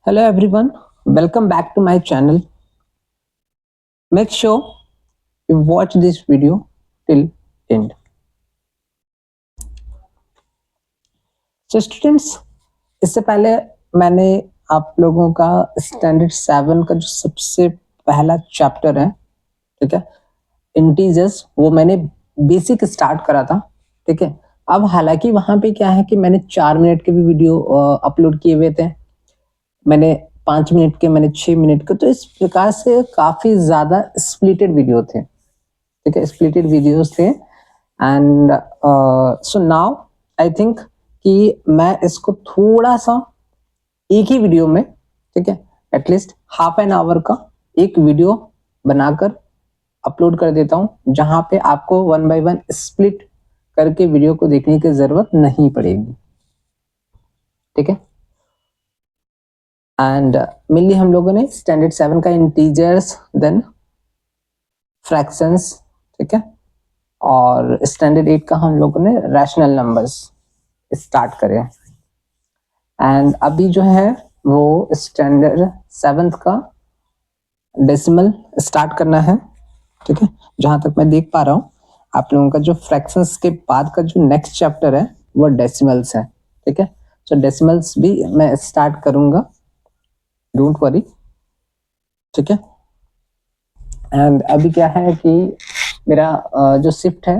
Hello everyone, welcome back to my channel. Make sure you watch this video till end. So students, इससे पहले मैंने आप लोगों का स्टैंडर्ड 7 का जो सबसे पहला चैप्टर है, ठीक है, इंटीजर्स, वो मैंने बेसिक स्टार्ट करा था, ठीक है। अब हालांकि वहां पे क्या है कि मैंने 4 मिनट के भी वीडियो अपलोड किए हुए थे, मैंने 5 मिनट के, मैंने 6 मिनट के, तो इस प्रकार से काफी ज्यादा स्प्लिटेड वीडियो थे, ठीक है, स्प्लिटेड वीडियोस थे। And so now I think कि मैं इसको थोड़ा सा एक ही वीडियो में, ठीक है, एटलीस्ट हाफ एन आवर का एक वीडियो बनाकर अपलोड कर देता हूं, जहां पे आपको 1 बाय 1 स्प्लिट करके वीडियो को देखने की जरूरत नहीं पड़ेगी, ठीक है। एंड मेनली हम लोगों ने स्टैंडर्ड 7 का इंटीजर्स, देन फ्रैक्शंस, ठीक है, और स्टैंडर्ड 8 का हम लोगों ने रैशनल नंबर्स स्टार्ट करे। एंड अभी जो है वो स्टैंडर्ड 7 का डेसिमल स्टार्ट करना है, ठीक है। जहां तक मैं देख पा रहा हूँ आप लोगों का जो फ्रैक्शंस के बाद का जो नेक्स्ट चैप्टर है वो डेसिमल्स है, ठीक है। सो डेसिमल्स भी मैं स्टार्ट करूंगा, डोंट वरी, ठीक है। एंड अभी क्या है कि मेरा जो शिफ्ट है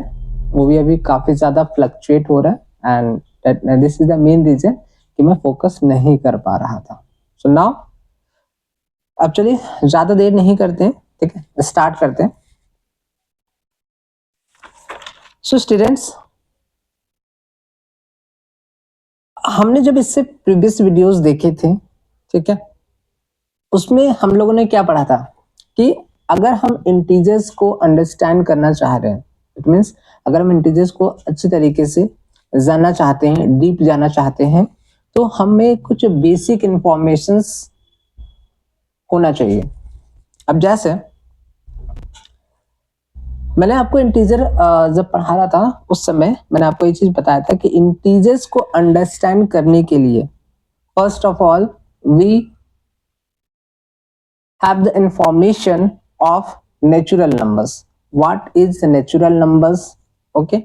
वो भी अभी काफी ज्यादा फ्लक्चुएट हो रहा है, and this is the main reason कि मैं फोकस नहीं कर पा रहा था। सो नाउ अब चलिए ज्यादा देर नहीं करते हैं, ठीक है, स्टार्ट करते हैं। सो स्टूडेंट्स, हमने जब इससे प्रीवियस वीडियोस देखे थे, ठीक है, उसमें हम लोगों ने क्या पढ़ा था कि अगर हम इंटीजर्स को अंडरस्टैंड करना चाह रहे हैं, इट मीन्स अगर हम इंटीजर्स को अच्छी तरीके से जानना चाहते हैं, डीप जानना चाहते हैं, तो हमें कुछ बेसिक इंफॉर्मेशंस होना चाहिए। अब जैसे मैंने आपको इंटीजर जब पढ़ा रहा था उस समय मैंने आपको ये चीज बताया था कि इंटीजर्स को अंडरस्टैंड करने के लिए first of all we have the information of natural numbers. What is the natural numbers? Okay,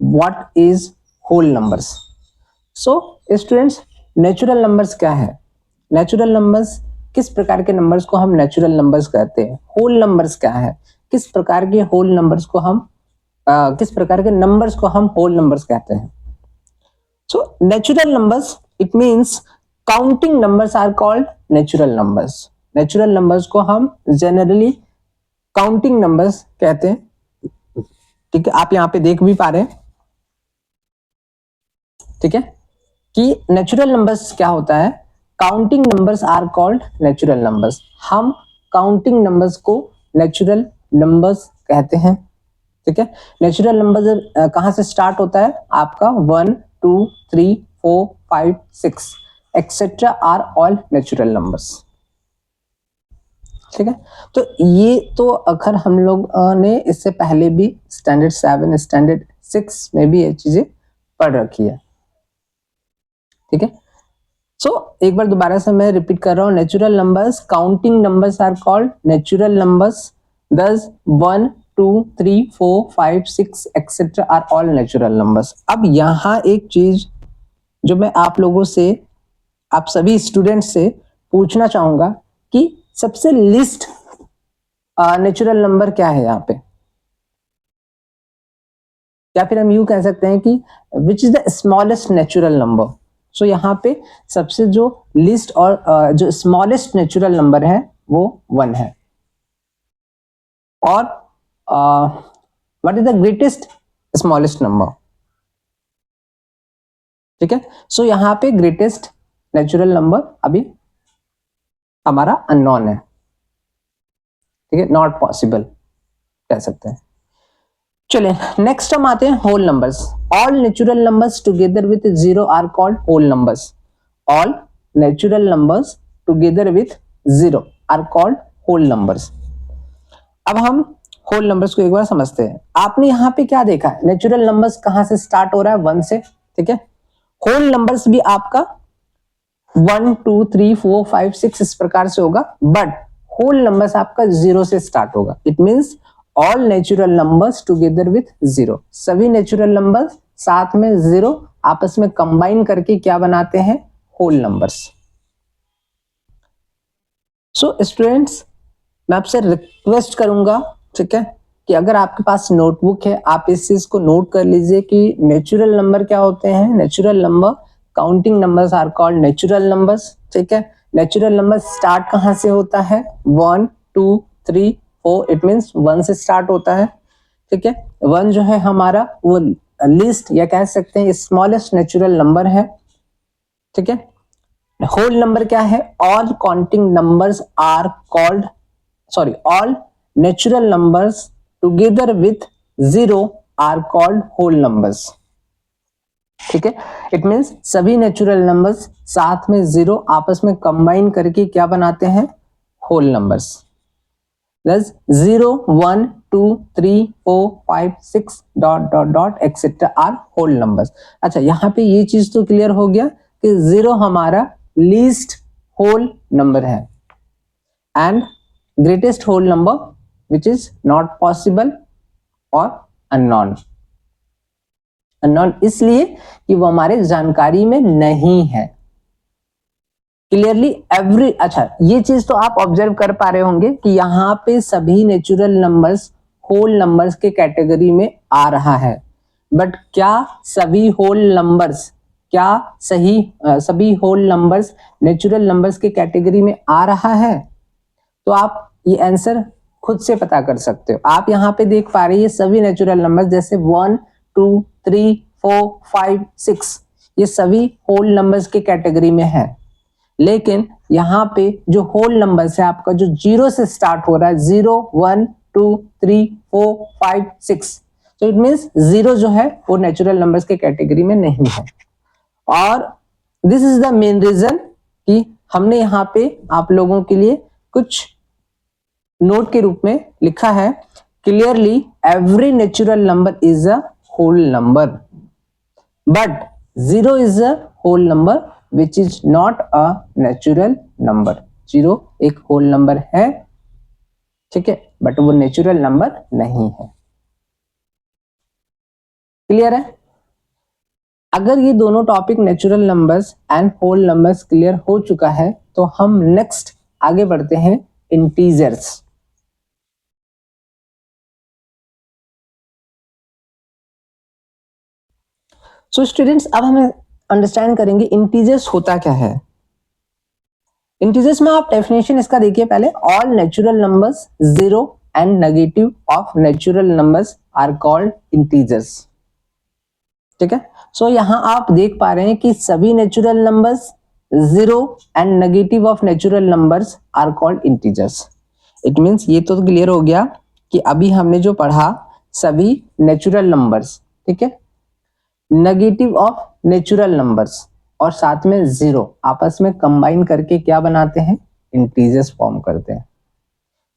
what is whole numbers? So students, natural numbers क्या है? Natural numbers, किस प्रकार के नंबर्स को हम नेचुरल नंबर्स कहते हैं? होल नंबर्स क्या है? किस प्रकार के होल नंबर्स को हम किस प्रकार के नंबर्स को हम होल नंबर्स कहते हैं? So natural numbers, it means counting numbers are called natural numbers. Natural numbers को हम जनरली काउंटिंग नंबर्स कहते हैं, ठीक है। आप यहां पे देख भी पा रहे हैं, ठीक है, कि नेचुरल नंबर्स क्या होता है। Counting numbers are called natural numbers. हम काउंटिंग नंबर्स को नेचुरल नंबर्स कहते हैं, ठीक है। नेचुरल नंबर्स कहां से स्टार्ट होता है आपका? 1 2 3 4 5 6 etcetera are all natural numbers, ठीक है। तो ये तो अगर हम लोग ने इससे पहले भी स्टैंडर्ड 7 स्टैंडर्ड 6 में भी ये चीजें पढ़ रखी है, ठीक है। सो एक बार दोबारा से मैं रिपीट कर रहा हूं, natural numbers, counting numbers are called natural numbers. दस 1 2 3 4 5 6 etcetera are all natural numbers. अब यहां एक चीज जो मैं आप लोगों से, आप सभी स्टूडेंट्स से पूछना चाहूंगा कि सबसे लिस्ट नेचुरल नंबर क्या है यहाँ पे, या फिर हम यूं कह सकते हैं कि which is the smallest natural number. So यहाँ पे सबसे जो लिस्ट और जो स्मॉलेस्ट नेचुरल नंबर है वो 1 है। और what is the greatest smallest number, ठीक है। सो यहाँ पे ग्रेटेस्ट नेचुरल नंबर अभी हमारा अननोन है, ठीक है, नॉट पॉसिबल कह सकते हैं। चलिए नेक्स्ट हम आते हैं whole numbers. All natural numbers together with 0 are called whole numbers. All natural numbers together with 0 are called whole numbers. अब हम होल नंबर्स को एक बार समझते हैं। आपने यहाँ पे क्या देखा है, नेचुरल नंबर्स कहां से स्टार्ट हो रहा है? 1 से, ठीक है। होल नंबर्स भी आपका 1 2 3 4 5 6 इस प्रकार से होगा, बट होल नंबर्स आपका 0 से स्टार्ट होगा. It means all natural numbers together with 0. सभी नेचुरल नंबर्स साथ में 0 आपस में कंबाइन करके क्या बनाते हैं? Whole numbers. सो स्टूडेंट्स, मैं आपसे रिक्वेस्ट करूंगा, ठीक है, कि अगर आपके पास नोटबुक है आप इस चीज को नोट कर लीजिए कि नेचुरल नंबर क्या होते हैं. Natural number, counting numbers are called natural numbers. ठीक है, नेचुरल नंबर स्टार्ट कहां से होता है? 1 2 3 4. इट मींस 1 से स्टार्ट होता है. ठीक है, 1 जो है हमारा वो लीस्ट या कह सकते हैं स्मॉलेस्ट नेचुरल नंबर है. ठीक है, होल नंबर क्या है? All counting numbers are called, sorry, all natural numbers together with 0 are called whole numbers. ठीक है, इट मींस सभी नेचुरल नंबर्स साथ में 0 आपस में कंबाइन करके क्या बनाते हैं? Whole numbers. Thus 0 1 2 3 4 5 6 dot dot dot etcetera are whole numbers. अच्छा, यहां पे ये चीज तो क्लियर हो गया कि 0 हमारा लीस्ट होल नंबर है and greatest whole number which is not possible और अननोन. अननोन इसलिए कि वो हमारे जानकारी में नहीं है. क्लियरली एवरी, अच्छा ये चीज तो आप ऑब्जर्व कर पा रहे होंगे कि यहाँ पे सभी नेचुरल नंबर्स होल नंबर्स के कैटेगरी में आ रहा है. बट क्या सभी होल नंबर्स, क्या सभी होल नंबर्स नेचुरल नंबर्स के कैटेगरी में आ रहा है? तो आप ये आंसर खुद से पता कर सकते हो. आप यहाँ पे देख पा रहे हैं सभी नेचुरल नंबर्स जैसे 1 2 3 4 5 6 ये सभी होल नंबर्स के कैटेगरी में है. लेकिन यहाँ पे जो होल नंबर्स है आपका जो 0 से स्टार्ट हो रहा है, 0 1 2 3 4 5 6, तो इट मींस 0 जो है वो नेचुरल नंबर्स के कैटेगरी में नहीं है. और this is the main reason कि हमने यहाँ पे आप लोगों के लिए कुछ नोट के रूप में लिखा है. Clearly every natural number is a whole number, but 0 is a whole number which is not a natural number. 0 एक होल नंबर है, ठीक है, बट वो नेचुरल नंबर नहीं है. क्लियर है? अगर ये दोनों topic natural numbers and whole numbers clear हो चुका है तो हम नेक्स्ट आगे बढ़ते हैं इंटीजर्स. सो स्टूडेंट्स, अब हमें अंडरस्टैंड करेंगे इंटीजर्स होता क्या है. इंटीजर्स में आप डेफिनेशन इसका देखिए पहले. All natural numbers 0 and negative of natural numbers are called integers. ठीक है, सो यहां आप देख पा रहे हैं कि सभी natural numbers 0 and negative of natural numbers are called integers. It means ये तो क्लियर हो गया कि अभी हमने जो पढ़ा सभी नेचुरल नंबर्स, ठीक है, नेगेटिव ऑफ नेचुरल नंबर्स और साथ में 0 आपस में कंबाइन करके क्या बनाते हैं? इंटीजर्स फॉर्म करते हैं.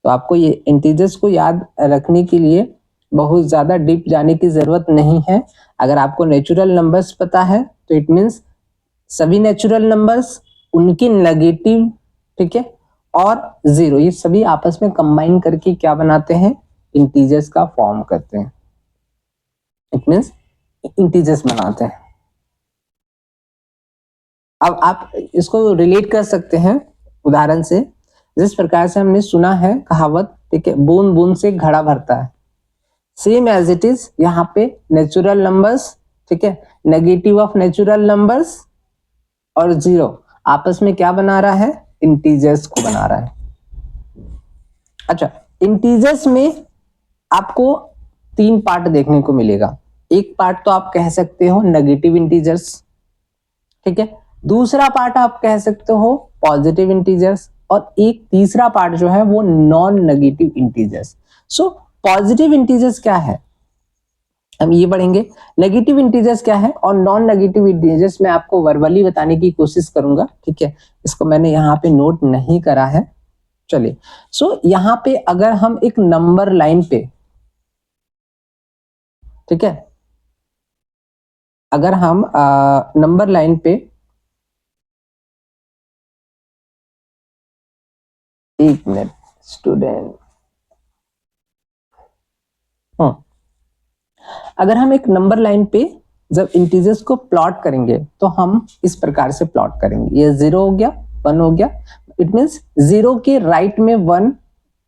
तो आपको ये इंटीजर्स को याद रखने के लिए बहुत ज्यादा डीप जाने की जरूरत नहीं है. अगर आपको नेचुरल नंबर्स पता है तो इट मींस सभी नेचुरल नंबर्स, उनकी नेगेटिव, ठीक है, और 0 ये सभी आपस में कंबाइन करके क्या बनाते हैं? इंटीजर्स का फॉर्म करते हैं. इट मींस इंटीजर्स बनाते हैं. अब आप इसको रिलेट कर सकते हैं उदाहरण से. जिस प्रकार से हमने सुना है कहावत, ठीक है, बूंद बूंद से घड़ा भरता है, सेम एज इट इज यहाँ पे नेचुरल नंबर्स, ठीक है, नेगेटिव ऑफ नेचुरल नंबर्स और 0 आपस में क्या बना रहा है? इंटीजर्स को बना रहा है. अच्छा, इंटीजर्स में आपको 3 पार्ट देखने को मिलेगा. एक पार्ट तो आप कह सकते हो नेगेटिव इंटीजर्स, ठीक है, दूसरा पार्ट आप कह सकते हो पॉजिटिव इंटीजर्स और एक तीसरा पार्ट जो है वो non negative integers. So positive integers क्या है हम ये पढ़ेंगे, नेगेटिव इंटीजर्स क्या है और नॉन नेगेटिव इंटीजर्स मैं आपको वर्बली बताने की कोशिश करूंगा. ठीक है, इसको मैंने यहाँ पे नोट नहीं करा है. चलिए, सो यहाँ पे अगर हम एक नंबर लाइन पे, ठीक है, अगर हम नंबर लाइन पे एक मिनट स्टूडेंट। अगर हम एक नंबर लाइन पे जब इंटीजर्स को प्लॉट करेंगे तो हम इस प्रकार से प्लॉट करेंगे। ये 0 हो गया, 1 हो गया, इट मींस 0 के राइट में 1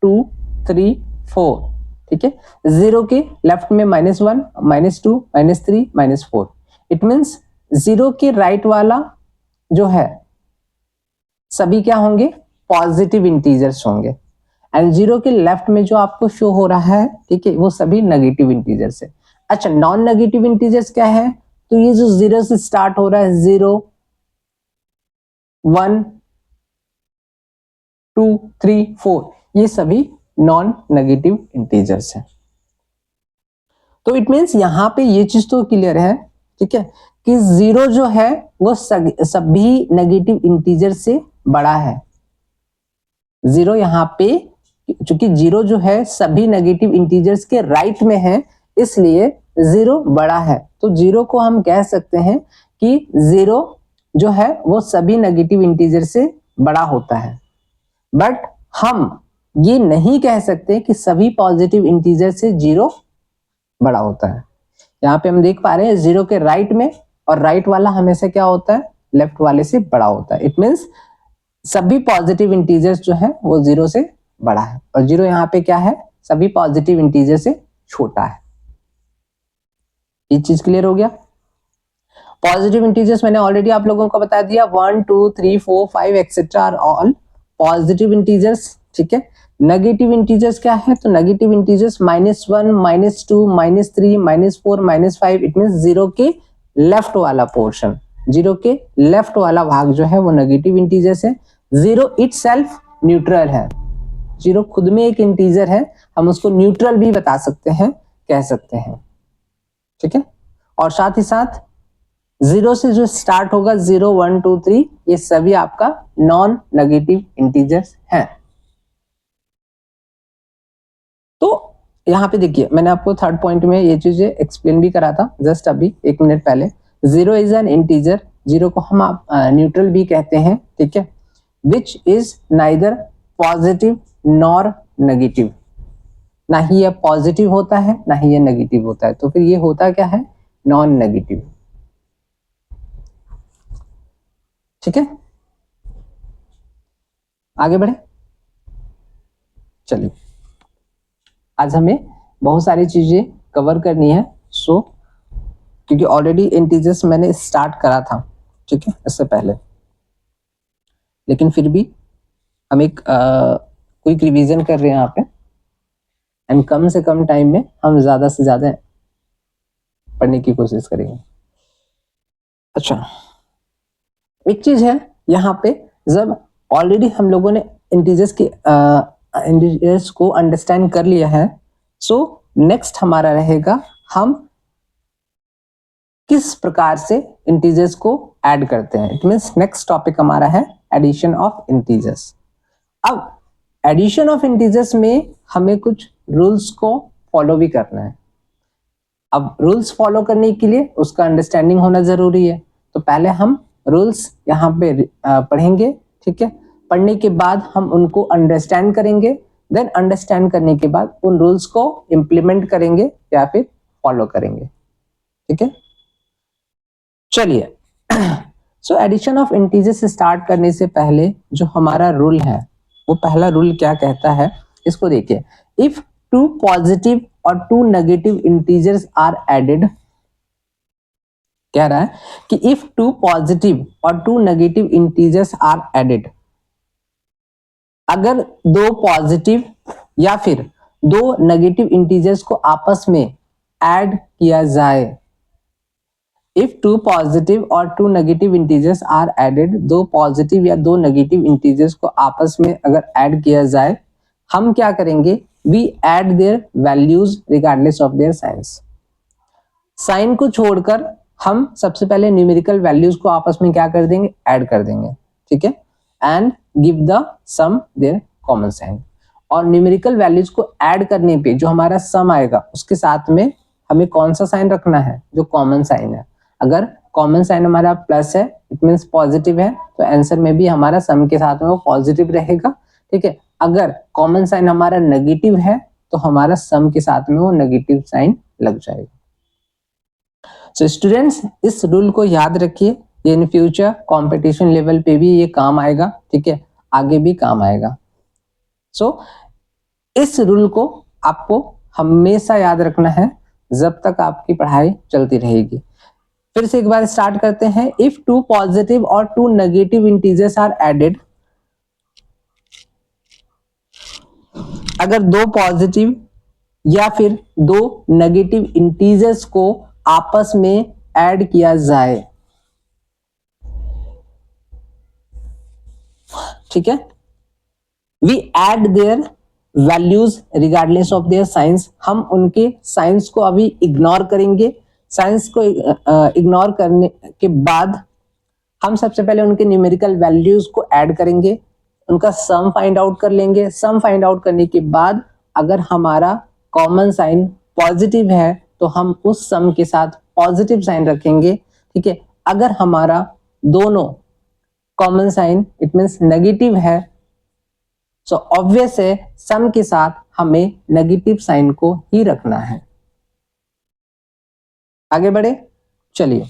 2 3 4, ठीक है। 0 के लेफ्ट में -1 -2 -3 -4, इट मींस 0 के राइट वाला जो है सभी क्या होंगे, पॉजिटिव इंटीजर्स होंगे, एंड 0 के लेफ्ट में जो आपको शो हो रहा है, ठीक है, वो सभी नेगेटिव इंटीजर्स है। अच्छा, नॉन नेगेटिव इंटीजर्स क्या है, तो ये जो 0 से स्टार्ट हो रहा है, 0 1 2 3 4, ये सभी नॉन नेगेटिव इंटीजर्स है। तो इट मींस यहां पे ये चीज तो क्लियर है, ठीक है, कि 0 जो है वो सभी नेगेटिव इंटीजर से बड़ा है। 0 यहाँ पे, चूंकि 0 जो है सभी नेगेटिव इंटीजर्स के राइट में है, इसलिए 0 बड़ा है। तो 0 को हम कह सकते हैं कि 0 जो है वो सभी नेगेटिव इंटीजर से बड़ा होता है। बट हम ये नहीं कह सकते कि सभी पॉजिटिव इंटीजर से 0 बड़ा होता है। यहाँ पे हम देख पा रहे हैं 0 के राइट में, और राइट वाला हमेशा क्या होता है, लेफ्ट वाले से बड़ा होता है। इट मींस सभी पॉजिटिव इंटीजर्स जो है वो 0 से बड़ा है, और 0 यहाँ पे क्या है, सभी पॉजिटिव इंटीजर से छोटा है। ये चीज क्लियर हो गया। पॉजिटिव इंटीजर्स मैंने ऑलरेडी आप लोगों को बता दिया, 1 2 3 4 5 etcetera are all positive integers, ठीक है। नेगेटिव इंटीजर्स क्या है, तो नेगेटिव इंटीजर्स -1 -2 -3 -4 -5, इट मींस 0 के लेफ्ट वाला पोर्शन, 0 के लेफ्ट वाला भाग जो है वो नेगेटिव इंटीजर्स है। 0 इटसेल्फ न्यूट्रल है, 0 खुद में एक इंटीजर है, हम उसको न्यूट्रल भी बता सकते हैं, कह सकते हैं, ठीक है। और साथ ही साथ 0 से जो स्टार्ट होगा 0 1 2 3, ये सभी आपका नॉन नेगेटिव इंटीजर्स हैं। तो यहाँ पे देखिए, मैंने आपको थर्ड पॉइंट में ये चीजें एक्सप्लेन भी करा था जस्ट अभी 1 मिनट पहले। 0 इज एन इंटीजर, 0 को हम आप न्यूट्रल भी कहते हैं, ठीक है, which is neither positive nor negative, ना ही ये पॉजिटिव होता है ना ही ये नेगेटिव होता है, तो फिर ये होता क्या है, नॉन नेगेटिव, ठीक है। आगे बढ़े, चलिए आज हमें बहुत सारी चीजें कवर करनी है, सो क्योंकि ऑलरेडी इंटीजर्स मैंने स्टार्ट करा था, ठीक है, इससे पहले, लेकिन फिर भी हम एक क्विक रिवीजन कर रहे हैं यहाँ पे, एंड कम से कम टाइम में हम ज्यादा से ज्यादा पढ़ने की कोशिश करेंगे। अच्छा, एक चीज है यहाँ पे, जब ऑलरेडी हम लोगों ने इंटीजर्स को अंडरस्टैंड कर लिया है, सो नेक्स्ट हमारा रहेगा हम किस प्रकार से इंटीजर्स को ऐड करते हैं। इट मींस नेक्स्ट टॉपिक हमारा है एडिशन ऑफ इंटीजर्स। अब एडिशन ऑफ इंटीजर्स में हमें कुछ रूल्स को फॉलो भी करना है। अब रूल्स फॉलो करने के लिए उसका अंडरस्टैंडिंग होना जरूरी है, तो पहले हम रूल्स यहाँ पे पढ़ेंगे, ठीक है। पढ़ने के बाद हम उनको अंडरस्टैंड करेंगे, देन अंडरस्टैंड करने के बाद उन रूल्स को इम्प्लीमेंट करेंगे या फिर फॉलो करेंगे, ठीक है। चलिए, so addition of integers start करने से पहले जो हमारा रूल है, वो पहला रूल क्या कहता है, इसको देखिए। इफ 2 पॉजिटिव और 2 नेगेटिव इंटीजर्स आर एडेड, कह रहा है कि इफ 2 पॉजिटिव और 2 नेगेटिव इंटीजर्स आर एडेड, अगर 2 पॉजिटिव या फिर 2 नेगेटिव इंटीजर्स को आपस में ऐड किया जाए, इफ 2 पॉजिटिव और 2 negative integers are added, 2 positive या 2 नेगेटिव इंटीजर्स को आपस में अगर ऐड किया जाए, हम क्या करेंगे, we add their values regardless of their signs. Sign को छोड़कर हम सबसे पहले न्यूमेरिकल वैल्यूज को आपस में क्या कर देंगे, ऐड कर देंगे, ठीक है, and give the sum their common sign. और न्यूमेरिकल वैल्यूज को ऐड करने पे जो हमारा सम आएगा उसके साथ में हमें कौन सा साइन रखना है, जो कॉमन साइन है। अगर कॉमन साइन हमारा प्लस है, इट मींस पॉजिटिव है, तो आंसर में भी हमारा सम के साथ में वो पॉजिटिव रहेगा, ठीक है। अगर कॉमन साइन हमारा नेगेटिव है तो हमारा सम के साथ में वो नेगेटिव साइन लग जाएगा। सो स्टूडेंट्स, इस रूल को याद रखिए, ये इन फ्यूचर कंपटीशन लेवल पे भी ये काम आएगा, ठीक है, आगे भी काम आएगा। सो इस रूल को आपको हमेशा याद रखना है जब तक आपकी पढ़ाई चलती रहेगी। फिर से एक बार स्टार्ट करते हैं। इफ टू पॉजिटिव और two negative integers are added, अगर दो पॉजिटिव या फिर दो नेगेटिव इंटीजर्स को आपस में ऐड किया जाए, ठीक है, we add their values regardless of their signs, हम उनके साइंस को अभी इग्नोर करेंगे। साइंस को इग्नोर करने के बाद हम सबसे पहले उनके न्यूमेरिकल वैल्यूज को ऐड करेंगे, उनका सम फाइंड आउट कर लेंगे। सम फाइंड आउट करने के बाद अगर हमारा कॉमन साइन पॉजिटिव है तो हम उस सम के साथ पॉजिटिव साइन रखेंगे, ठीक है। अगर हमारा दोनों common sign it means negative है, सो ऑब्वियस है सम के साथ हमें नेगेटिव साइन को ही रखना है। आगे बढ़े, चलिए।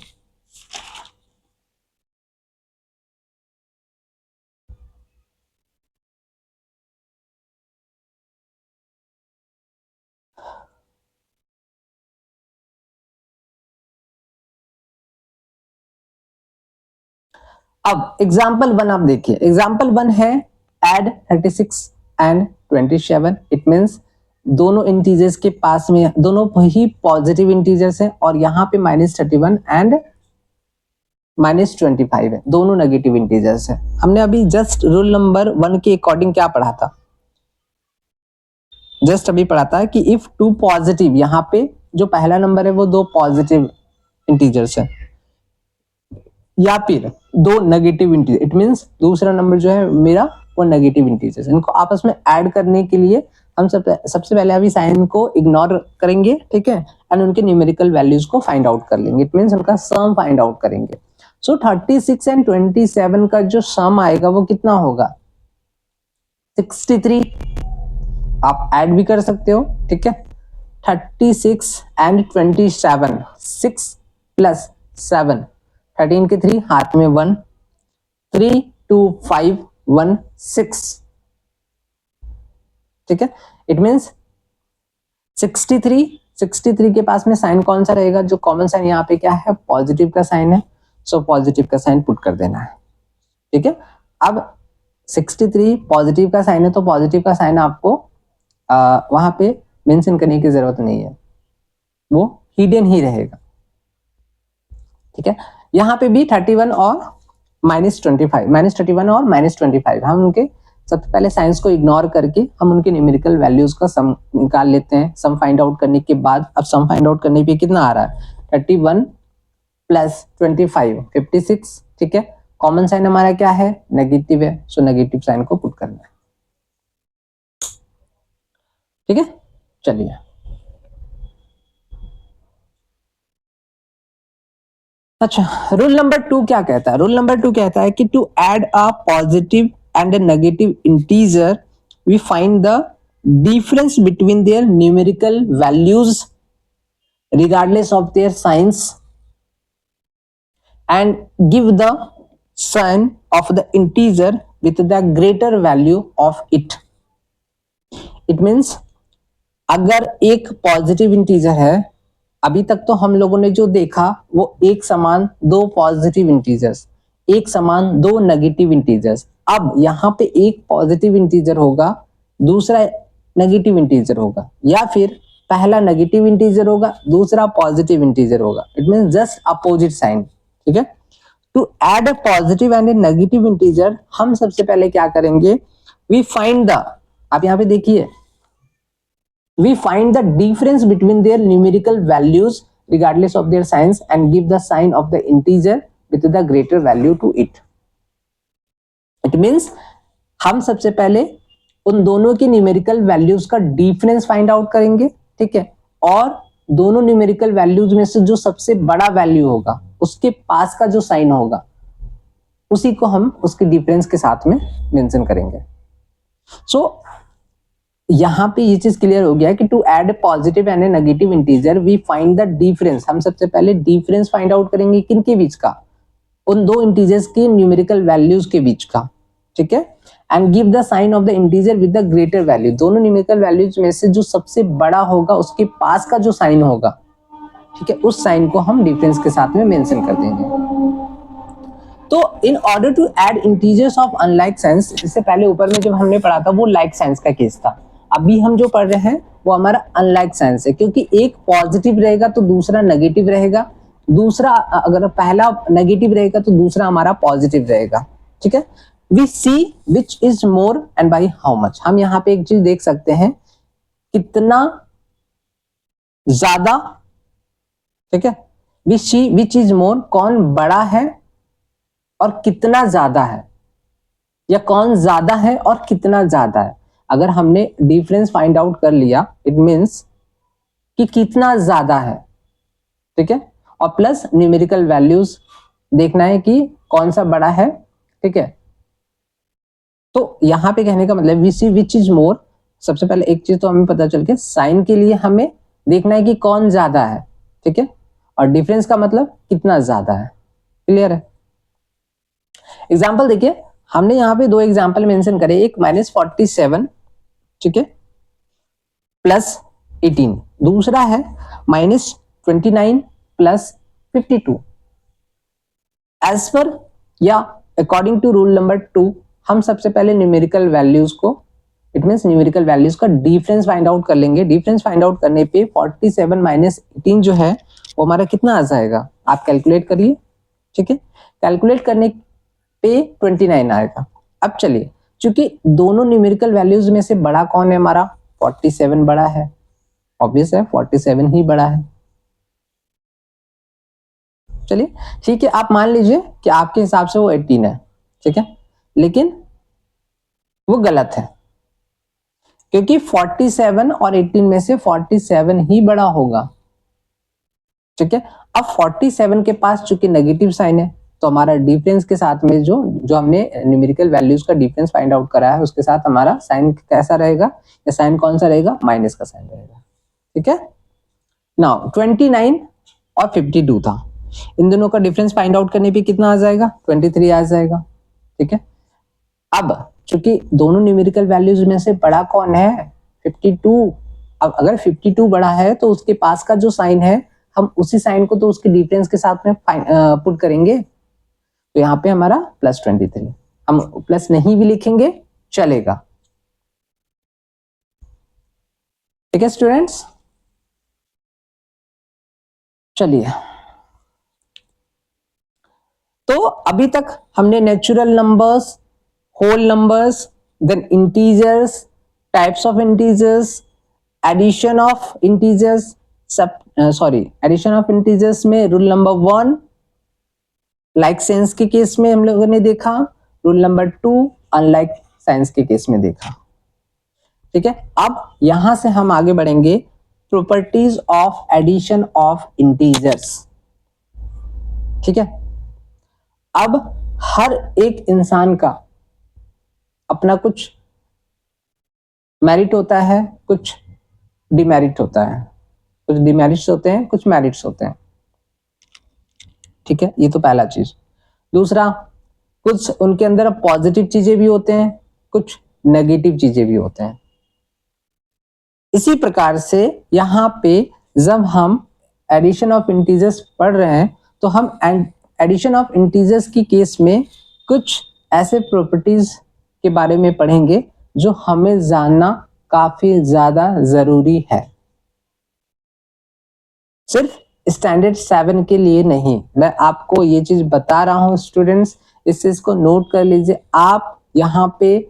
अब एग्जाम्पल 1 आप देखिए। एग्जाम्पल 1 है एड 36 एंड 27। इट मींस दोनों इंटीजर्स के पास में दोनों ही पॉजिटिव इंटीजर्स हैं और यहाँ पे -31 एंड -25 है, दोनों नेगेटिव इंटीजर्स है। हमने अभी जस्ट रूल नंबर 1 के अकॉर्डिंग क्या पढ़ा था, जस्ट अभी पढ़ा था कि इफ टू पॉजिटिव, यहाँ पे जो पहला नंबर है वो दो पॉजिटिव इंटीजर्स है या फिर दो नेगेटिव इंटीजर, इट मींस दूसरा नंबर जो है मेरा वो नेगेटिव इंटीजर्स, इनको आपस में ऐड करने के लिए हम सबसे पहले अभी साइन को इग्नोर करेंगे, ठीक है, एंड उनके न्यूमेरिकल वैल्यूज को फाइंड आउट कर लेंगे। इट मींस उनका सम फाइंड आउट करेंगे। सो 36 एंड 27 का जो सम आएगा वो कितना होगा, 63। आप ऐड भी कर सकते हो, ठीक है। 36 एंड 27, 6 + 7, 13 के 3 हाथ में 1, 3 2 5 1 6, ठीक है। इट मींस 63 के पास में साइन कौन सा रहेगा, जो कॉमन साइन यहाँ पे क्या है, पॉजिटिव का साइन है। सो पॉजिटिव का साइन पुट कर देना है, ठीक है। अब 63 पॉजिटिव का साइन है तो पॉजिटिव का साइन आपको वहां पे मेंशन करने की जरूरत नहीं है, वो हिडन ही रहेगा, ठीक है। यहाँ पे भी 31 और -31 और -25 हम उनके सबसे पहले साइंस को इग्नोर करके हम उनके न्यूमेरिकल वैल्यूज का सम निकाल लेते हैं। सम फाइंड आउट करने के बाद, अब सम फाइंड आउट करने पे कितना आ रहा है, 31 + 25 56, ठीक है। कॉमन साइन हमारा क्या है, नेगेटिव है, सो नेगेटिव साइन को पुट करना है, ठीक है। चलिए अच्छा, रूल नंबर 2 क्या कहता है, रूल नंबर 2 कहता है कि to add a positive and a negative integer we find the difference between their numerical values regardless of their signs and give the sign of the integer with the greater value of it. It means अगर एक positive integer है, अभी तक तो हम लोगों ने जो देखा वो एक समान दो पॉजिटिव इंटीजर्स, एक समान दो नेगेटिव इंटीजर्स। अब यहाँ पे एक पॉजिटिव इंटीजर होगा, दूसरा नेगेटिव इंटीजर होगा, या फिर पहला नेगेटिव इंटीजर होगा, दूसरा पॉजिटिव इंटीजर होगा। It means just opposite sign, ठीक है। To add a positive and a negative integer हम सबसे पहले क्या करेंगे, वी फाइंड द, आप यहाँ पे देखिए, we find the difference between their numerical values regardless of their signs and give the sign of the integer with the greater value to it. It means हम सबसे पहले उन दोनों की न्यूमेरिकल वैल्यूज का डिफरेंस फाइंड आउट करेंगे, ठीक है, और दोनों न्यूमेरिकल वैल्यूज में से जो सबसे बड़ा वैल्यू होगा उसके पास का जो साइन होगा उसी को हम उसके डिफरेंस के साथ में मेंशन करेंगे, सो यहाँ पे ये चीज क्लियर हो गया कि to add positive and a negative integer we find the difference. हम सबसे पहले डिफरेंस फाइंड आउट करेंगे किनके बीच का, उन दो इंटीजर्स की न्यूमेरिकल वैल्यूज के बीच का, ठीक है। And give the sign of the integer with the greater value. दोनों न्यूमेरिकल वैल्यूज में से जो सबसे बड़ा होगा उसके पास का जो साइन होगा, ठीक है, उस साइन को हम डिफरेंस के साथ में मेंशन कर देंगे। तो in order to add integers of unlike signs, इससे पहले ऊपर में जब हमने पढ़ा था वो लाइक साइंस का केस था, अभी हम जो पढ़ रहे हैं वो हमारा अनलाइक साइंस है, क्योंकि एक पॉजिटिव रहेगा तो दूसरा नेगेटिव रहेगा, दूसरा अगर पहला नेगेटिव रहेगा तो दूसरा हमारा पॉजिटिव रहेगा, ठीक है। We see which is more and by how much. हम यहाँ पे एक चीज देख सकते हैं, कितना ज्यादा, ठीक है। वी सी विच इज मोर, कौन बड़ा है और कितना ज्यादा है, या कौन ज्यादा है और कितना ज्यादा है। अगर हमने डिफरेंस फाइंड आउट कर लिया, इट मींस कि कितना ज्यादा है, ठीक है, और प्लस न्यूमेरिकल वैल्यूज देखना है कि कौन सा बड़ा है, ठीक है। तो यहां पे कहने का मतलब वी सी विच इज मोर, सबसे पहले एक चीज तो हमें पता चल के साइन के लिए हमें देखना है कि कौन ज्यादा है, ठीक है, और डिफरेंस का मतलब कितना ज्यादा है। क्लियर है। एग्जाम्पल देखिए, हमने यहाँ पे दो एग्जाम्पल मेंशन करे, एक -47, ठीक है, +18, दूसरा है -29 +52। एज पर या अकॉर्डिंग टू रूल नंबर 2, हम सबसे पहले न्यूमेरिकल वैल्यूज को, इट मींस न्यूमेरिकल वैल्यूज का डिफरेंस फाइंड आउट कर लेंगे। डिफरेंस फाइंड आउट करने पे 47 - 18 जो है वो हमारा कितना आ जाएगा, आप कैलकुलेट करिए, ठीक है। कैलकुलेट करने पे 29 आएगा। अब चलिए, चूंकि दोनों न्यूमेरिकल वैल्यूज में से बड़ा कौन है हमारा, 47 बड़ा है, ऑब्वियस है 47 ही बड़ा है। चलिए ठीक है, आप मान लीजिए कि आपके हिसाब से वो 18 है, ठीक है, लेकिन वो गलत है, क्योंकि 47 और 18 में से 47 ही बड़ा होगा, ठीक है। अब 47 के पास चूंकि नेगेटिव साइन है, तो हमारा डिफरेंस के साथ में जो हमने न्यूमेरिकल वैल्यूज का डिफरेंस फाइंड आउट करा है उसके साथ हमारा साइन कैसा रहेगा, या साइन कौन सा रहेगा, माइनस का साइन रहेगा, ठीक है। नाउ 29 और 52 था, इन दोनों का डिफरेंस फाइंड आउट करने पे कितना आ जाएगा, 23 आ जाएगा, ठीक है। अब चूंकि दोनों न्यूमेरिकल वैल्यूज में से बड़ा कौन है, 52। अब अगर 52 बड़ा है तो उसके पास का जो साइन है, हम उसी साइन को तो उसके डिफरेंस के साथ में पुट करेंगे, तो यहाँ पे हमारा +23, हम प्लस नहीं भी लिखेंगे चलेगा, ठीक है स्टूडेंट्स। चलिए, तो अभी तक हमने natural numbers, whole numbers, then integers, types of integers, addition of integers, addition of integers में रूल नंबर 1 लाइक साइंस के केस में हम लोगों ने देखा, रूल नंबर 2 अनलाइक साइंस के केस में देखा, ठीक है। अब यहां से हम आगे बढ़ेंगे, properties of addition of integers, ठीक है। अब हर एक इंसान का अपना कुछ मेरिट होता है, कुछ डिमेरिट होता है, कुछ डिमेरिट्स होते हैं, कुछ मेरिट्स होते हैं, ठीक है, ये तो पहला चीज। दूसरा, कुछ उनके अंदर पॉजिटिव चीजें भी होते हैं, कुछ नेगेटिव चीजें भी होते हैं। इसी प्रकार से यहाँ पे जब हम एडिशन ऑफ इंटीजर्स पढ़ रहे हैं, तो हम एडिशन ऑफ इंटीजर्स की केस में कुछ ऐसे प्रॉपर्टीज के बारे में पढ़ेंगे जो हमें जानना काफी ज्यादा जरूरी है, सिर्फ स्टैंडर्ड 7 के लिए नहीं। मैं आपको ये चीज बता रहा हूं स्टूडेंट्स, इस चीज को नोट कर लीजिए। आप यहाँ पे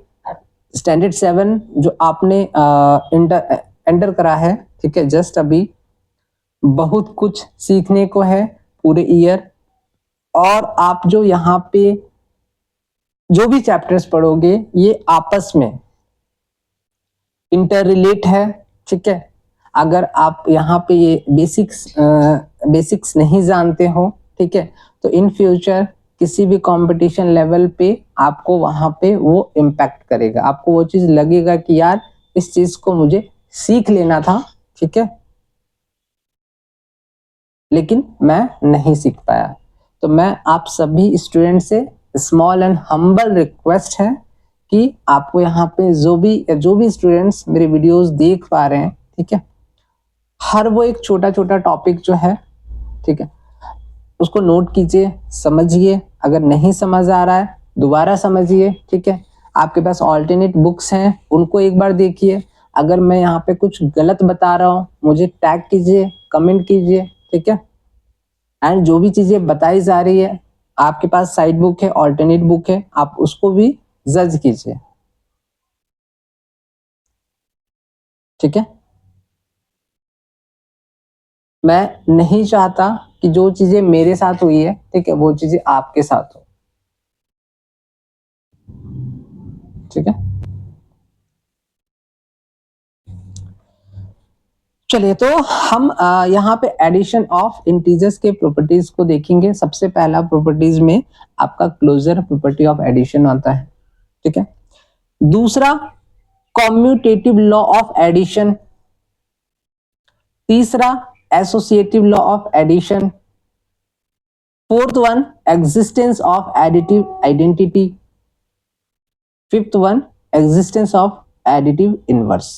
स्टैंडर्ड 7 जो आपने एंटर करा है, ठीक है, जस्ट अभी बहुत कुछ सीखने को है पूरे ईयर, और आप जो यहाँ पे जो भी चैप्टर्स पढ़ोगे ये आपस में इंटर है, ठीक है। अगर आप यहाँ पे ये बेसिक्स नहीं जानते हो, ठीक है, तो इन फ्यूचर किसी भी कंपटीशन लेवल पे आपको वहां पे वो इम्पैक्ट करेगा, आपको वो चीज लगेगा कि यार इस चीज को मुझे सीख लेना था, ठीक है, लेकिन मैं नहीं सीख पाया। तो मैं आप सभी स्टूडेंट से स्मॉल एंड हम्बल रिक्वेस्ट है कि आपको यहाँ पे जो भी स्टूडेंट्स मेरे वीडियोस देख पा रहे हैं, ठीक है, हर वो एक छोटा छोटा टॉपिक जो है, ठीक है, उसको नोट कीजिए, समझिए, अगर नहीं समझ आ रहा है दोबारा समझिए, ठीक है, आपके पास ऑल्टरनेट बुक्स हैं उनको एक बार देखिए, अगर मैं यहाँ पे कुछ गलत बता रहा हूँ मुझे टैग कीजिए, कमेंट कीजिए, ठीक है, एंड जो भी चीजें बताई जा रही है आपके पास साइड बुक है, ऑल्टरनेट बुक है, आप उसको भी जज कीजिए, ठीक है। मैं नहीं चाहता कि जो चीजें मेरे साथ हुई है, ठीक है, वो चीजें आपके साथ हो, ठीक है। चलिए तो हम यहाँ पे एडिशन ऑफ इंटीजर्स के प्रॉपर्टीज को देखेंगे। सबसे पहला प्रॉपर्टीज में आपका क्लोजर प्रॉपर्टी ऑफ एडिशन आता है, ठीक है। दूसरा कॉम्यूटेटिव लॉ ऑफ एडिशन, तीसरा associative law of addition, fourth one existence of additive identity, fifth one existence of additive inverse.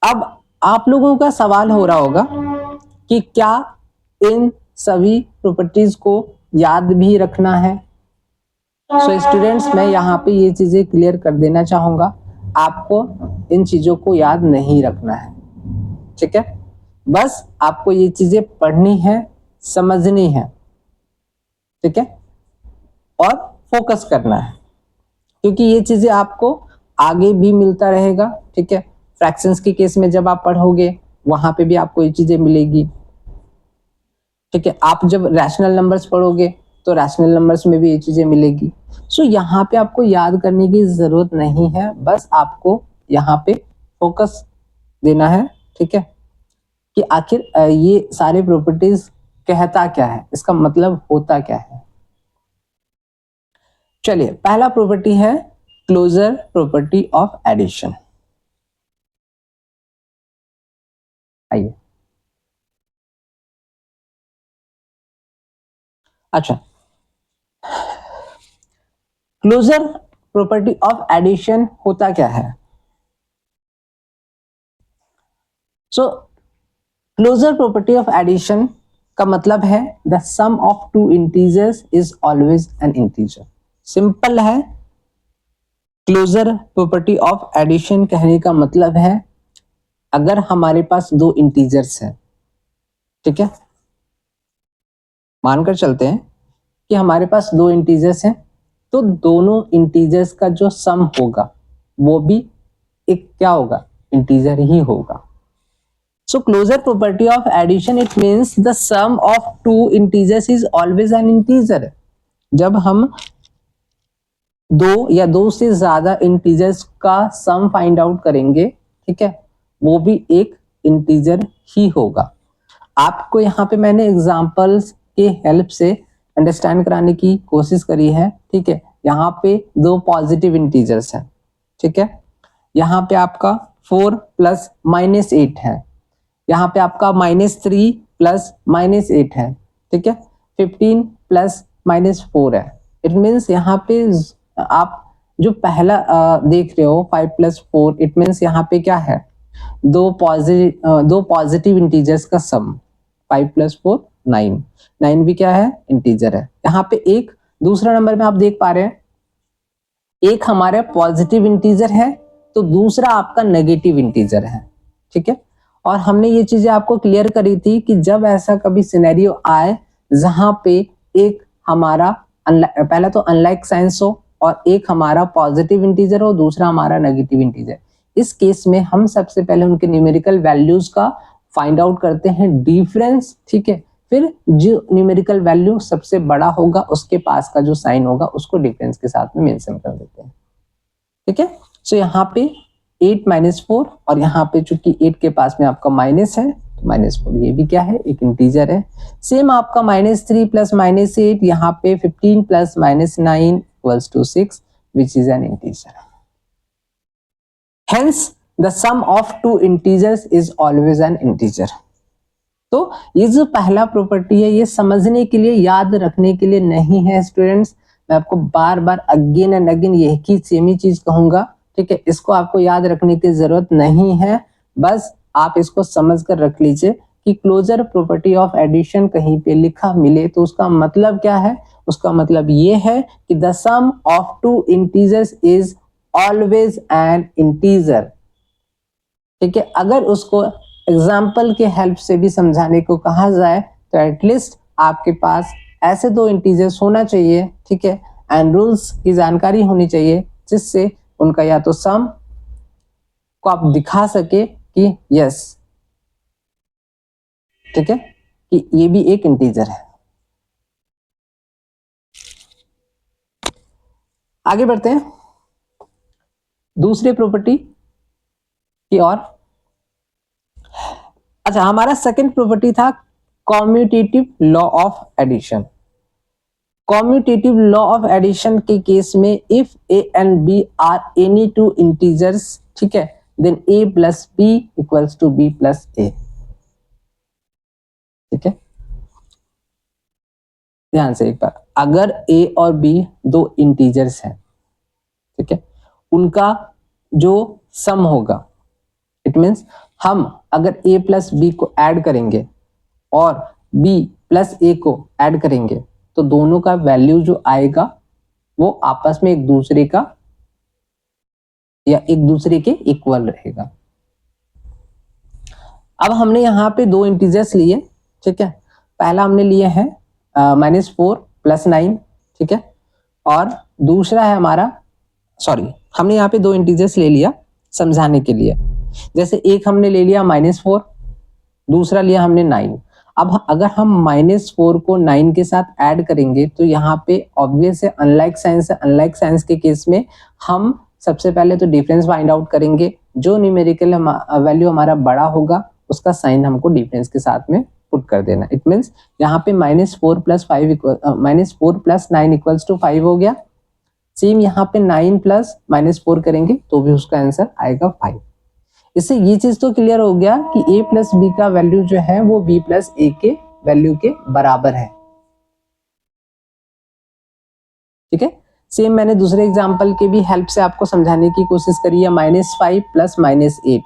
अब आप लोगों का सवाल हो रहा होगा कि क्या इन सभी प्रॉपर्टीज को याद भी रखना है। सो स्टूडेंट्स मैं यहाँ पे ये चीजें क्लियर कर देना चाहूंगा, आपको इन चीजों को याद नहीं रखना है, ठीक है, बस आपको ये चीजें पढ़नी है, समझनी है, ठीक है, और फोकस करना है, क्योंकि ये चीजें आपको आगे भी मिलता रहेगा, ठीक है। फ्रैक्शंस के केस में जब आप पढ़ोगे वहां पे भी आपको ये चीजें मिलेगी, ठीक है। आप जब रैशनल नंबर्स पढ़ोगे तो रैशनल नंबर्स में भी ये चीजें मिलेगी। सो यहाँ पे आपको याद करने की जरूरत नहीं है, बस आपको यहाँ पे फोकस देना है, ठीक है, कि आखिर ये सारे प्रॉपर्टीज कहता क्या है, इसका मतलब होता क्या है। चलिए पहला प्रॉपर्टी है क्लोजर प्रॉपर्टी ऑफ एडिशन। आइए, अच्छा, क्लोजर प्रॉपर्टी ऑफ एडिशन होता क्या है। So closure property of addition का मतलब है the sum of two integers is always an integer. Simple है, क्लोजर प्रॉपर्टी ऑफ एडिशन कहने का मतलब है अगर हमारे पास दो इंटीजर्स हैं, ठीक है, मानकर चलते हैं कि हमारे पास दो इंटीजर्स हैं, तो दोनों इंटीजर्स का जो सम होगा वो भी एक क्या होगा, इंटीजर ही होगा। So closure property of addition it means the sum of two integers is always an integer. जब हम दो या दो से ज्यादा इंटीजर्स का सम फाइंड आउट करेंगे, ठीक है, वो भी एक इंटीजर ही होगा। आपको यहाँ पे मैंने एग्जांपल्स के हेल्प से अंडरस्टैंड कराने की कोशिश करी है, ठीक है। यहाँ पे दो पॉजिटिव इंटीजर्स हैं, ठीक है, यहाँ पे आपका 4 प्लस -8 है, यहाँ पे आपका -3 प्लस -8 है, ठीक है, 15 प्लस -4 है। इट मीन्स यहाँ पे आप जो पहला देख रहे हो 5 प्लस 4, इट मीन्स यहाँ पे क्या है, दो पॉजिटिव इंटीजर्स का सम, 5 प्लस 4 9, 9 भी क्या है, इंटीजर है। यहाँ पे एक दूसरा नंबर में आप देख पा रहे हैं, एक हमारा पॉजिटिव इंटीजर है तो दूसरा आपका नेगेटिव इंटीजर है, ठीक है। और हमने ये चीजें आपको क्लियर करी थी कि जब ऐसा कभी सिनेरियो आए जहां पे एक हमारा पहला तो अनलाइक साइंस हो और एक हमारा पॉजिटिव इंटीजर हो, दूसरा हमारा नेगेटिव इंटीजर, इस केस में हम सबसे पहले उनके न्यूमेरिकल वैल्यूज का फाइंड आउट करते हैं डिफरेंस, ठीक है, फिर जो न्यूमेरिकल वैल्यू सबसे बड़ा होगा उसके पास का जो साइन होगा उसको डिफरेंस के साथ में मेंशन कर देते हैं, ठीक है। सो यहाँ पे 8 - 4 और यहाँ पे चूंकि 8 के पास में आपका माइनस है तो -4 ये भी क्या है, एक इंटीजर है। सेम आपका -3 प्लस -8 यहाँ पे 15 plus -9 equals to 6 which is an integer. Hence the sum of two integers is always an integer. तो ये जो पहला प्रॉपर्टी है ये समझने के लिए, याद रखने के लिए नहीं है स्टूडेंट्स। मैं आपको बार बार अगेन एंड अगेन यही सेम ही चीज कहूंगा, ठीक है। इसको आपको याद रखने की जरूरत नहीं है, बस आप इसको समझ कर रख लीजिए कि क्लोजर प्रॉपर्टी ऑफ एडिशन कहीं पे लिखा मिले तो उसका मतलब क्या है, उसका मतलब ये है कि the sum of two integers is always an integer, ठीक है। अगर उसको एग्जाम्पल के हेल्प से भी समझाने को कहा जाए तो एटलीस्ट आपके पास ऐसे दो इंटीजर्स होना चाहिए, ठीक है, एंड रूल्स की जानकारी होनी चाहिए जिससे उनका या तो सम को आप दिखा सके कि यस, ठीक है, कि ये भी एक इंटीजर है। आगे बढ़ते हैं दूसरे प्रॉपर्टी की ओर। अच्छा, हमारा सेकंड प्रॉपर्टी था commutative law of addition. Commutative law of addition के केस में if A and B are any two integers, ठीक है, then a plus B equals to b plus A, ठीक है। ध्यान से एक बार, अगर a और b दो इंटीजर्स हैं, ठीक है, उनका जो सम होगा, इट मीन्स हम अगर a प्लस बी को ऐड करेंगे और b प्लस a को ऐड करेंगे तो दोनों का वैल्यू जो आएगा वो आपस में एक दूसरे का या एक दूसरे के इक्वल रहेगा। अब हमने यहाँ पे दो इंटीजर्स लिए, ठीक है। पहला हमने लिए हैं -4 प्लस 9, ठीक है, और दूसरा है हमारा, सॉरी, हमने यहाँ पे दो इंटीजर्स ले लिया समझाने के लिए। जैसे एक हमने ले लिया -4, दूसरा लिया हमने 9। अब अगर हम -4 को 9 के साथ ऐड करेंगे तो यहाँ पे ऑब्वियस है अनलाइक साइंस है। अनलाइक साइंस के केस में हम सबसे पहले तो डिफरेंस फाइंड आउट करेंगे, जो न्यूमेरिकल वैल्यू हमारा बड़ा होगा उसका साइन हमको डिफरेंस के साथ में पुट कर देना। इट मीन्स यहाँ पे -4 प्लस 9 इक्वल्स टू 5 हो गया। सेम यहाँ पे 9 प्लस -4 करेंगे तो भी उसका आंसर आएगा 5। इससे ये चीज तो क्लियर हो गया कि a प्लस बी का वैल्यू जो है वो b प्लस ए के वैल्यू के बराबर है, ठीक है। सेम मैंने दूसरे एग्जांपल के भी हेल्प से आपको समझाने की कोशिश करी है, -5 प्लस -8।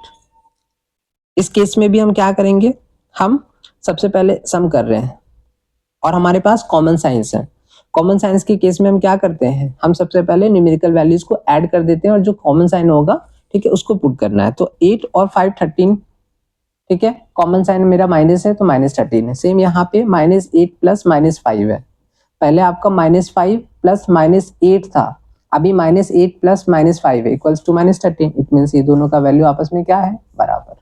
इस केस में भी हम क्या करेंगे, हम सबसे पहले सम कर रहे हैं और हमारे पास कॉमन साइंस है। कॉमन साइंस के केस में हम क्या करते हैं, हम सबसे पहले न्यूमेरिकल वैल्यूज को ऐड कर देते हैं और जो कॉमन साइन होगा, ठीक है, उसको पुट करना है। तो 8 और 5 13, ठीक है, कॉमन साइन मेरा माइनस है तो -13 है। सेम यहाँ पे -8 प्लस -5 है। पहले आपका -5 प्लस -8 था, अभी -8 प्लस -5 है इक्वल्स टू -13। इट मीन्स ये दोनों का वैल्यू आपस में क्या है, बराबर।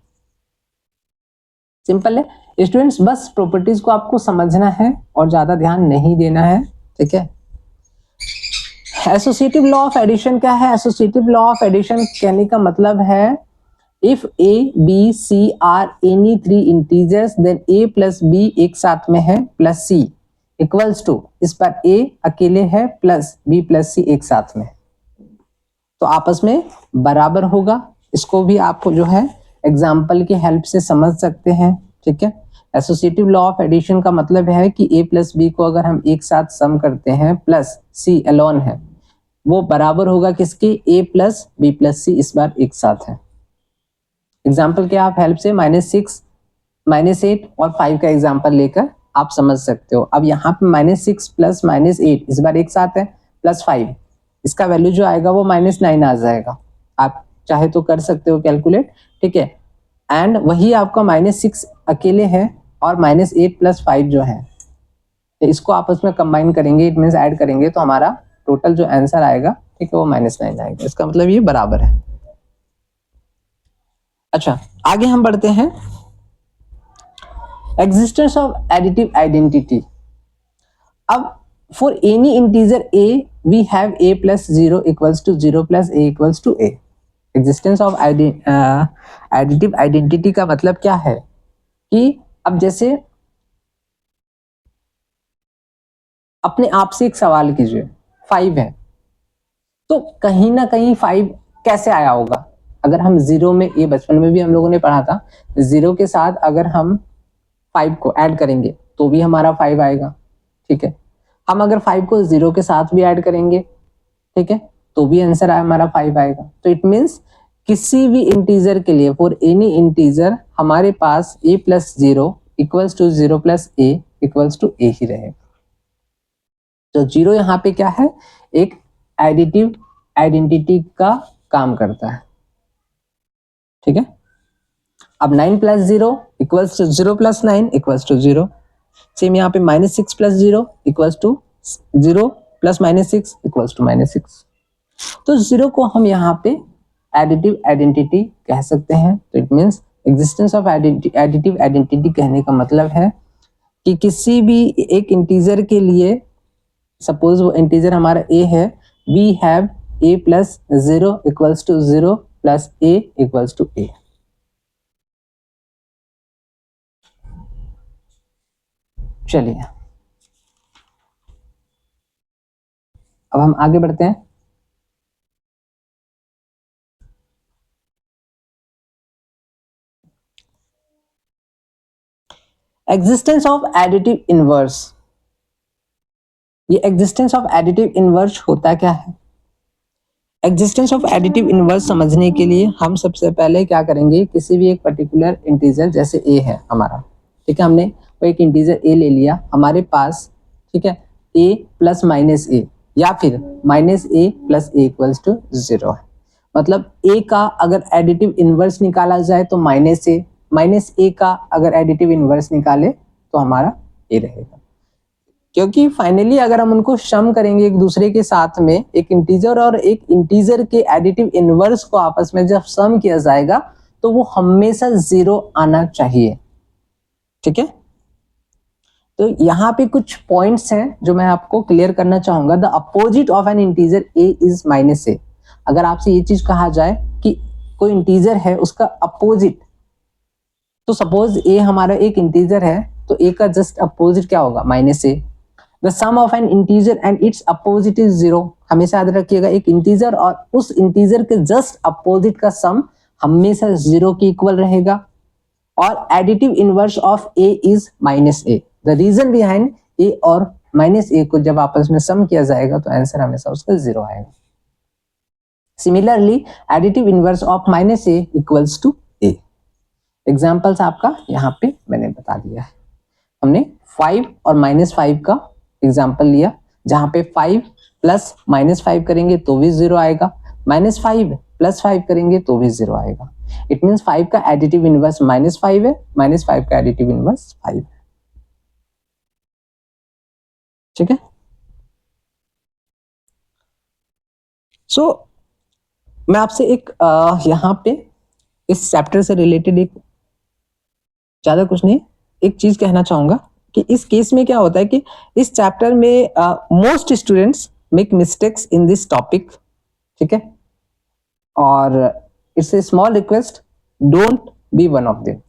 सिंपल है स्टूडेंट्स, बस प्रॉपर्टीज को आपको समझना है और ज्यादा ध्यान नहीं देना है, ठीक है। एसोसिएटिव लॉ ऑफ एडिशन क्या है? एसोसिएटिव लॉ ऑफ एडिशन कहने का मतलब है if a b c are any 3 integers then a plus b एक साथ में है प्लस c इक्वल्स टू, इस पर a अकेले है प्लस b प्लस c एक साथ में, तो आपस में बराबर होगा। इसको भी आप जो है एग्जाम्पल की हेल्प से समझ सकते हैं, ठीक है। एसोसिएटिव लॉ ऑफ एडिशन का मतलब है कि a प्लस बी को अगर हम एक साथ सम करते हैं प्लस c अलोन है, वो बराबर होगा किसके, a plus B plus c इस बार एक साथ है। एग्जाम्पल के आप हेल्प से -6, -8 और 5 का एग्जाम्पल लेकर आप समझ सकते हो। अब यहाँ पे -6 प्लस -8 इस बार एक साथ है प्लस 5, इसका वैल्यू जो आएगा वो -9 आ जाएगा। आप चाहे तो कर सकते हो कैलकुलेट, ठीक है। एंड वही आपका -6 अकेले है और -8 प्लस 5 जो है, इसको आपस में कंबाइन करेंगे, इट मीन्स ऐड करेंगे, तो हमारा टोटल जो आंसर आएगा, ठीक है, वो -9 आएगा। इसका मतलब ये बराबर है। अच्छा, आगे हम बढ़ते हैं। Existence of additive identity. अब for any integer a we have a plus 0 equals to 0 plus a equals to a। Existence of additive identity का मतलब क्या है कि अब जैसे अपने आप से एक सवाल कीजिए, 5 है तो कहीं ना कहीं 5 कैसे आया होगा? अगर हम जीरो में, ये बचपन में भी हम लोगों ने पढ़ा था, जीरो के साथ अगर हम 5 को ऐड करेंगे तो भी हमारा 5 आएगा, ठीक है। हम अगर 5 को जीरो के साथ भी ऐड करेंगे, ठीक है, तो भी आंसर हमारा 5 आएगा। तो इट मीन्स किसी भी इंटीजर के लिए, फॉर एनी इंटीजर, हमारे पास a plus zero equals to zero plus A equals to A ही रहेगा। तो जीरो यहाँ पे क्या है? एक एडिटिव आइडेंटिटी का काम करता है, ठीक है। अब 9 plus zero equals to zero plus 9 equals to zero. Same यहाँ पे -6 plus zero equals to zero plus -6 equals to -6। तो जीरो को हम यहाँ पे एडिटिव आइडेंटिटी कह सकते हैं। तो it means existence of additive identity कहने का मतलब है कि किसी भी एक इंटीजर के लिए, सपोज वो इंटीजर हमारा a है, we have a plus zero equals to zero plus a equals to a। चलिए अब हम आगे बढ़ते हैं। Existence of additive inverse. ये एग्जिस्टेंस ऑफ एडिटिव इनवर्स होता क्या है? एग्जिस्टेंस ऑफ एडिटिव इनवर्स समझने के लिए हम सबसे पहले क्या करेंगे, किसी भी एक पर्टिकुलर इंटीजर, जैसे a है हमारा, ठीक है, हमने वो एक इंटीजर a ले लिया हमारे पास, ठीक है, a प्लस माइनस ए या फिर minus a plus A equals to zero है। मतलब a का अगर एडिटिव इनवर्स निकाला जाए तो माइनस ए का अगर एडिटिव इनवर्स निकाले तो हमारा a रहेगा। क्योंकि फाइनली अगर हम उनको सम करेंगे एक दूसरे के साथ में, एक इंटीजर और एक इंटीजर के एडिटिव इनवर्स को आपस में जब सम किया जाएगा तो वो हमेशा जीरो आना चाहिए, ठीक है। तो यहाँ पे कुछ पॉइंट्स हैं जो मैं आपको क्लियर करना चाहूंगा। The opposite of an integer a is minus A. अगर आपसे ये चीज कहा जाए कि कोई इंटीजर है उसका अपोजिट, तो सपोज a हमारा एक इंटीजर है तो a का जस्ट अपोजिट क्या होगा? Minus a. The sum of an integer and its opposite is zero. हमेशा याद रखिएगा, एक इंटीजर और उस इंटीजर के जस्ट अपोजिट का सम हमेशा जीरो के इक्वल रहेगा। और additive inverse of a is minus a. The reason behind a और माइनस ए को जब आपस में सम किया जाएगा तो आंसर हमेशा उसका जीरो आएगा। Similarly additive inverse of minus a equals to a. Examples आपका यहाँ पे मैंने बता दिया है। हमने 5 और -5 का एग्जाम्पल लिया, जहां पे 5 प्लस -5 करेंगे तो भी जीरो आएगा, -5 प्लस 5 करेंगे तो भी जीरो आएगा। इट मीन्स 5 का एडिटिव इनवर्स -5 है, -5 का एडिटिव इनवर्स 5 है, ठीक है। सो मैं आपसे एक यहाँ पे इस चैप्टर से रिलेटेड एक, ज्यादा कुछ नहीं, एक चीज कहना चाहूंगा कि इस केस में क्या होता है कि इस चैप्टर में most students make mistakes in this topic, ठीक है। और it's a small request, don't be one of them.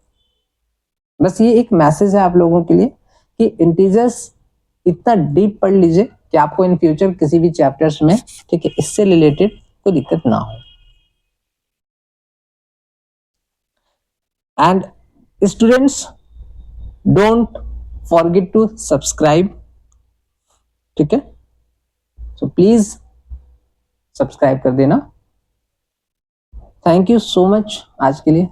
बस ये एक मैसेज है आप लोगों के लिए कि इंटीजर्स इतना डीप पढ़ लीजिए कि आपको इन फ्यूचर किसी भी चैप्टर्स में, ठीक है, इससे रिलेटेड कोई दिक्कत ना हो। And students, don't forget to subscribe, ठीक है। सो प्लीज सब्सक्राइब कर देना। थैंक यू सो मच आज के लिए।